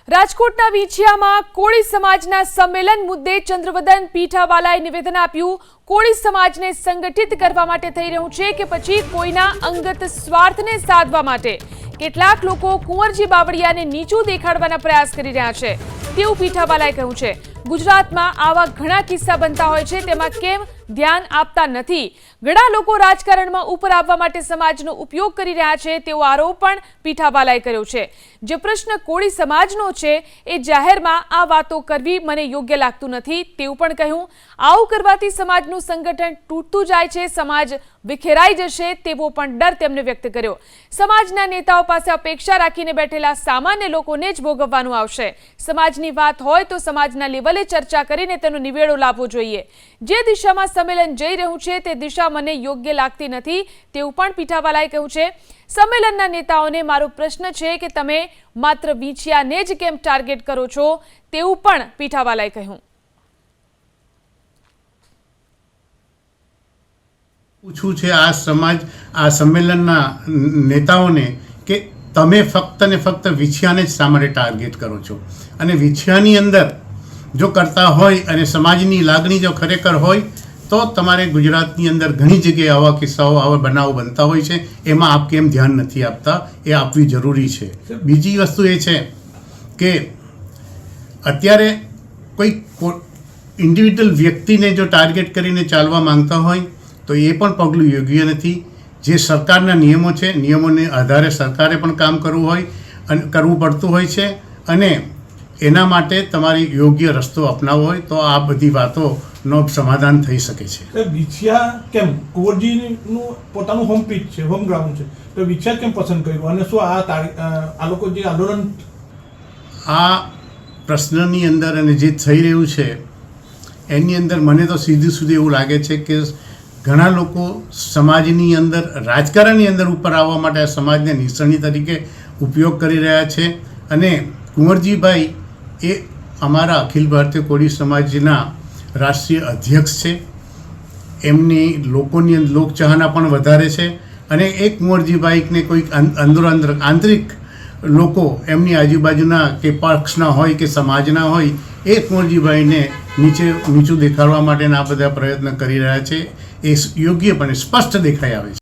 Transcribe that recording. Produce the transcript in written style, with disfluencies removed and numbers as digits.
રાજકોટના વીંછિયામાં કોળી સમાજના સંમેલન મુદ્દે ચંદ્રવદન પીઠાવાલાએ નિવેદન આપ્યું। કોળી સમાજને સંગઠિત કરવા માટે થઈ રહ્યું છે કે પછી કોઈના અંગત સ્વાર્થને સાધવા માટે કેટલાક લોકો કુંવરજી બાવળિયાને નીચું દેખાડવાના પ્રયાસ કરી રહ્યા છે તેવું પીઠાવાલાએ કહ્યું છે। ગુજરાતમાં આવા ઘણા કિસ્સા બનતા હોય છે, તેમાં કેમ ધ્યાન આપતા નથી? ઘણા લોકો રાજકારણમાં ઉપર આવવા માટે સમાજનો ઉપયોગ કરી રહ્યા છે તેવો આરોપ પણ પીઠાવાલાએ કર્યો છે। જે પ્રશ્ન કોળી સમાજનો છે એ જાહેરમાં આ વાતો કરવી મને યોગ્ય લાગતું નથી તેવું પણ કહ્યું। આવું કરવાથી સમાજનું સંગઠન તૂટતું જાય છે, સમાજ વિખેરાઈ જશે તેવો પણ ડર તેમને વ્યક્ત કર્યો। સમાજના નેતાઓ પાસે અપેક્ષા રાખીને બેઠેલા સામાન્ય લોકોને જ ભોગવવાનું આવશે। સમાજની વાત હોય તો સમાજના લેવલે ચર્ચા કરીને તેનો નિવેડો લાવવો જોઈએ। જે દિશામાં સંમેલન જઈ રહ્યું છે તે દિશા મને યોગ્ય લાગતી નથી તેવું પણ પીઠાવાલાએ કહ્યું છે। સંમેલનના નેતાઓને મારો પ્રશ્ન છે કે તમે માત્ર વીંછિયાને જ કેમ ટાર્ગેટ કરો છો તેવું પણ પીઠાવાલાએ કહ્યું। પૂછવું છે આ સંમેલનના નેતાઓને કે તમે ફક્ત ને ફક્ત વીંછિયાને જ શા માટે ટાર્ગેટ કરો છો, અને વીંછિયાની અંદર જો કરતા હોય અને સમાજની લાગણી જો ખરેખર હોય તો તમારે ગુજરાતની અંદર ઘણી જગ્યાએ આવા કિસ્સાઓ, આવા બનાવો બનતા હોય છે, એમાં આપ કેમ ધ્યાન નથી આપતા? એ આપવી જરૂરી છે। બીજી વસ્તુ એ છે કે અત્યારે કોઈ ઇન્ડિવિજ્યુઅલ વ્યક્તિને જો ટાર્ગેટ કરીને ચાલવા માંગતા હોય તો એ પણ પગલું યોગ્ય નથી। જે સરકારના નિયમો છે, નિયમોને આધારે સરકારે પણ કામ કરવું હોય અને કરવું પડતું હોય છે, અને એના માટે તમારી યોગ્ય રસ્તો અપનાવવો હોય તો આ બધી વાતોનો સમાધાન થઈ શકે છે। વીંછિયા કેમ, કુંવરજીનું પોતાનું હોમ પીચ છે, હોમ ગ્રાઉન્ડ છે, તો વીંછિયા કેમ પસંદ કર્યું, અને શું આ લોકો જે આંદોલન આ પ્રશ્નની અંદર અને જે થઈ રહ્યું છે એની અંદર મને તો સીધું એવું લાગે છે કે ઘણા લોકો સમાજની અંદર, રાજકારણની અંદર ઉપર આવવા માટે સમાજને નિશાની તરીકે ઉપયોગ કરી રહ્યા છે। અને કુંવરજીભાઈ એ અમારા અખિલ ભારતીય કોળી સમાજના રાષ્ટ્રીય અધ્યક્ષ છે, એમની લોકોની લોકચાહના પણ વધારે છે, અને એ કુંવરજીભાઈને કોઈક આંતરિક લોકો એમની આજુબાજુના કે પક્ષના હોય કે સમાજના હોય એ કુંવરજીભાઈને નીચું દેખાડવા માટેના આ બધા પ્રયત્ન કરી રહ્યા છે। એ યોગ્યપણે સ્પષ્ટ દેખાઈ આવે છે।